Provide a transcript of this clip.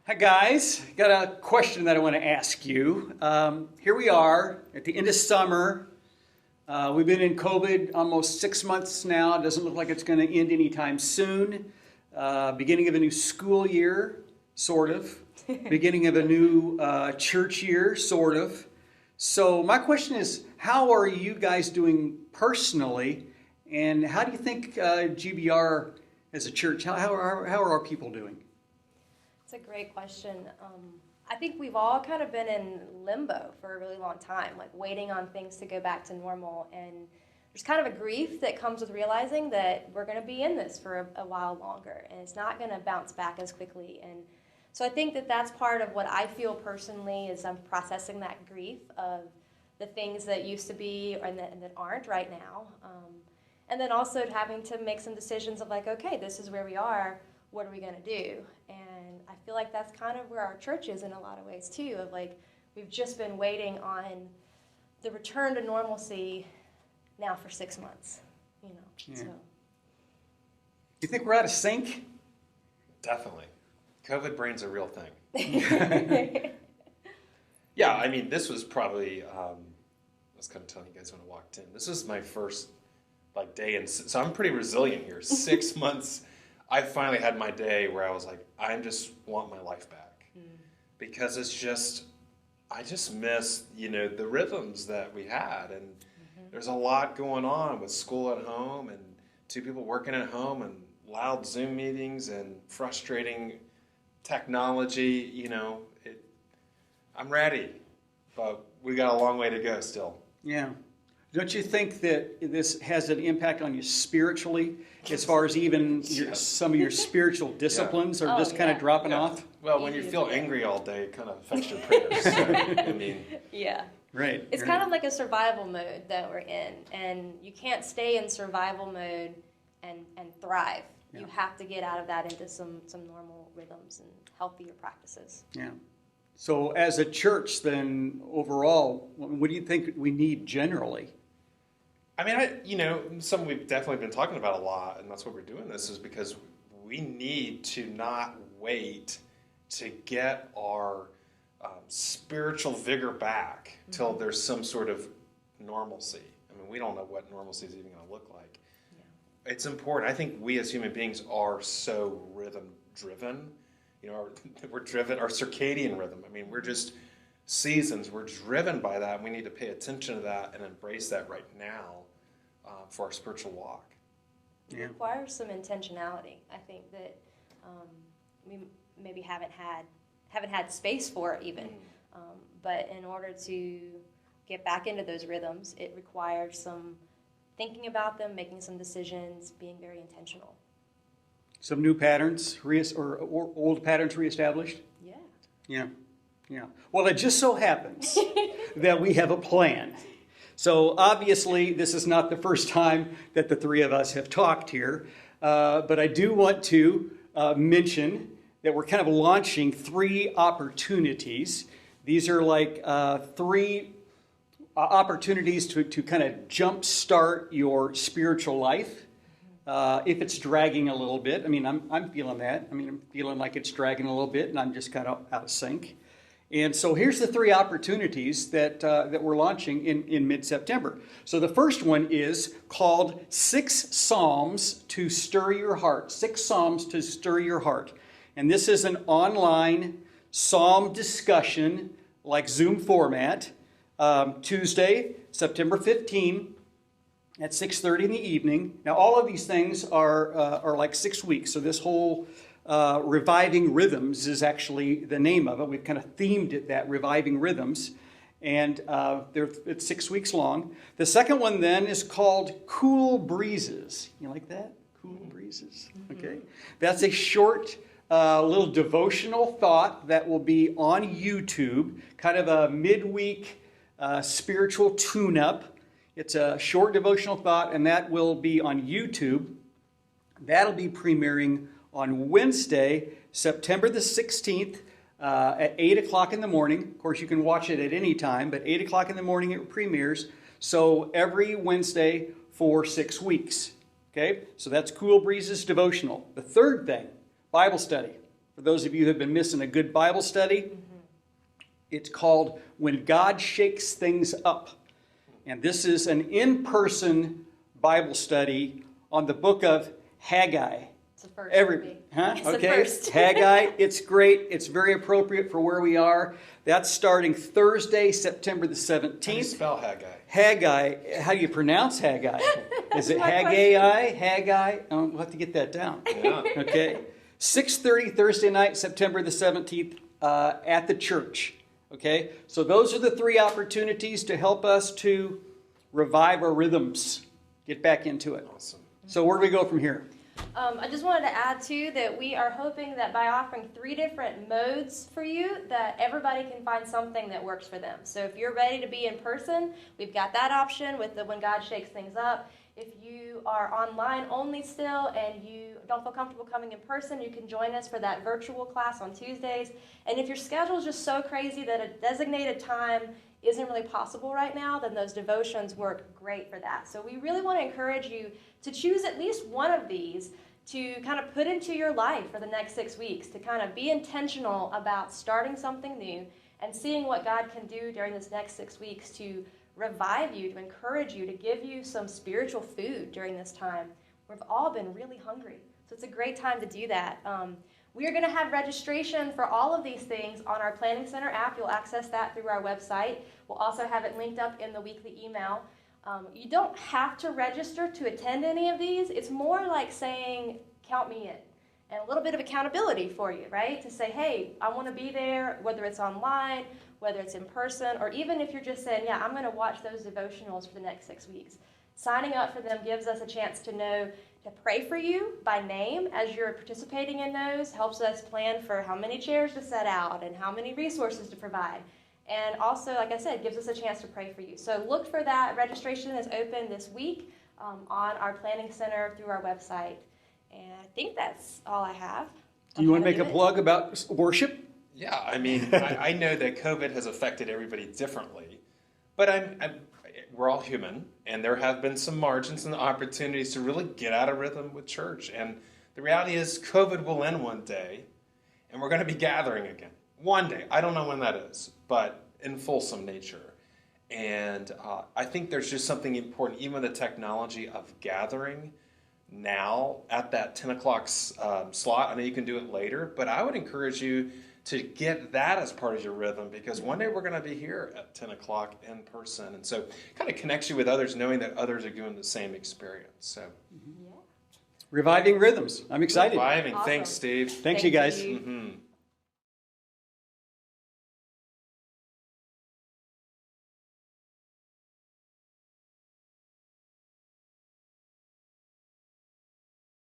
Hi guys, got a question that I want to ask you. Here we are at the end of summer. We've been in COVID almost 6 months now. It doesn't look like it's going to end anytime soon. Beginning of a new school year, sort of. Beginning of a new church year, sort of. So my question is, how are you guys doing personally? And how do you think GBR as a church, how are our people doing? It's a great question. I think we've all kind of been in limbo for a really long time, like waiting on things to go back to normal. And there's kind of a grief that comes with realizing that we're going to be in this for a while longer, and it's not going to bounce back as quickly. And so I think that that's part of what I feel personally is I'm processing that grief of the things that used to be and that aren't right now. And then also having to make some decisions of like, okay, this is where we are. What are we going to do? And I feel like that's kind of where our church is in a lot of ways too, of like we've just been waiting on the return to normalcy now for 6 months, you know. Yeah. So You think we're out of sync? Definitely. COVID brain's a real thing. Yeah, I mean, this was probably, I was kind of telling you guys when I walked in, this was my first day, and so I'm pretty resilient here. 6 months, I finally had my day where I was like, I just want my life back. Because it's just, I just miss, the rhythms that we had, and there's a lot going on with school at home, and two people working at home, and loud Zoom meetings, and frustrating technology, I'm ready, but we got a long way to go still. Yeah. Don't you think that this has an impact on you spiritually, as far as even some of your spiritual disciplines are just kind of dropping off? Well, when you feel angry all day, it kind of affects your prayers. So, I mean, yeah. Right. It's kind of like a survival mode that we're in, and you can't stay in survival mode and thrive. Yeah. You have to get out of that into some normal rhythms and healthier practices. Yeah. So as a church, then, overall, what do you think we need generally? I mean, something we've definitely been talking about a lot, and that's why we're doing this, is because we need to not wait to get our spiritual vigor back till there's some sort of normalcy. I mean, we don't know what normalcy is even going to look like. Yeah. It's important. I think we as human beings are so rhythm-driven. We're driven, our circadian rhythm. I mean, we're just seasons. We're driven by that, and we need to pay attention to that and embrace that right now for our spiritual walk. It requires some intentionality. I think that we maybe haven't had space for it even. But in order to get back into those rhythms, it requires some thinking about them, making some decisions, being very intentional. Some new patterns or old patterns reestablished? Yeah. Yeah. Well, it just so happens that we have a plan. So obviously, this is not the first time that the three of us have talked here, but I do want to mention that we're kind of launching 3 opportunities. These are like 3 opportunities to kind of jumpstart your spiritual life. If it's dragging a little bit, I mean, I'm feeling that. I mean, I'm feeling like it's dragging a little bit, and I'm just kind of out of sync. And so here's the 3 opportunities that we're launching in mid-September. So the first one is called 6 Psalms to Stir Your Heart. 6 Psalms to Stir Your Heart. And this is an online psalm discussion, like Zoom format, Tuesday, September 15, at 6:30 in the evening. Now, all of these things are like 6 weeks. So this whole Reviving Rhythms is actually the name of it. We've kind of themed it that, Reviving Rhythms. And it's 6 weeks long. The second one then is called Cool Breezes. You like that? Cool Breezes. Okay. That's a short little devotional thought that will be on YouTube, kind of a midweek spiritual tune-up. It's a short devotional thought, and that will be on YouTube. That'll be premiering on Wednesday, September the 16th, at 8 o'clock in the morning. Of course, you can watch it at any time, but 8 o'clock in the morning it premieres. So every Wednesday for 6 weeks. Okay? So that's Cool Breezes devotional. The third thing, Bible study. For those of you who have been missing a good Bible study, it's called When God Shakes Things Up. And this is an in-person Bible study on the book of Haggai. It's a first. for me. It's a Okay. first. Haggai. It's great. It's very appropriate for where we are. That's starting Thursday, September the How do you 17th. spell Haggai? Haggai. How do you pronounce Haggai? Is it My Haggai? Haggai? Oh, we'll have to get that down. Yeah. Okay. 6:30 Thursday night, September the 17th, at the church. Okay. So those are the three opportunities to help us to revive our rhythms, get back into it. Awesome. So where do we go from here? I just wanted to add too that we are hoping that by offering 3 different modes for you, that everybody can find something that works for them. So if you're ready to be in person, we've got that option with the When God Shakes Things Up. If you are online only still and you don't feel comfortable coming in person, you can join us for that virtual class on Tuesdays. And if your schedule is just so crazy that a designated time isn't really possible right now, then those devotions work great for that. So we really want to encourage you to choose at least one of these to kind of put into your life for the next 6 weeks, to kind of be intentional about starting something new and seeing what God can do during this next 6 weeks to revive you, to encourage you, to give you some spiritual food during this time. We've all been really hungry, so it's a great time to do that. We are going to have registration for all of these things on our Planning Center app. You'll access that through our website. We'll also have it linked up in the weekly email. You don't have to register to attend any of these. It's more like saying, count me in. And a little bit of accountability for you, right? To say, hey, I want to be there, whether it's online, whether it's in person, or even if you're just saying, yeah, I'm going to watch those devotionals for the next 6 weeks. Signing up for them gives us a chance to know to pray for you by name as you're participating in those, helps us plan for how many chairs to set out and how many resources to provide. And also, like I said, gives us a chance to pray for you. So look for that. Registration is open this week on our Planning Center through our website. And I think that's all I have. Do you want to make a plug about worship? Yeah, I mean, I know that COVID has affected everybody differently, but we're all human, and there have been some margins and opportunities to really get out of rhythm with church. And the reality is COVID will end one day, and we're going to be gathering again. One day. I don't know when that is, but in fulsome nature. And I think there's just something important, even with the technology of gathering now at that 10 o'clock slot. I know you can do it later, but I would encourage you to get that as part of your rhythm, because one day we're going to be here at 10 o'clock in person. And so it kind of connects you with others, knowing that others are doing the same experience. So Yeah. Reviving rhythms. I'm excited. reviving. Awesome. Thanks, Steve. Thanks, you guys. you. Mm-hmm.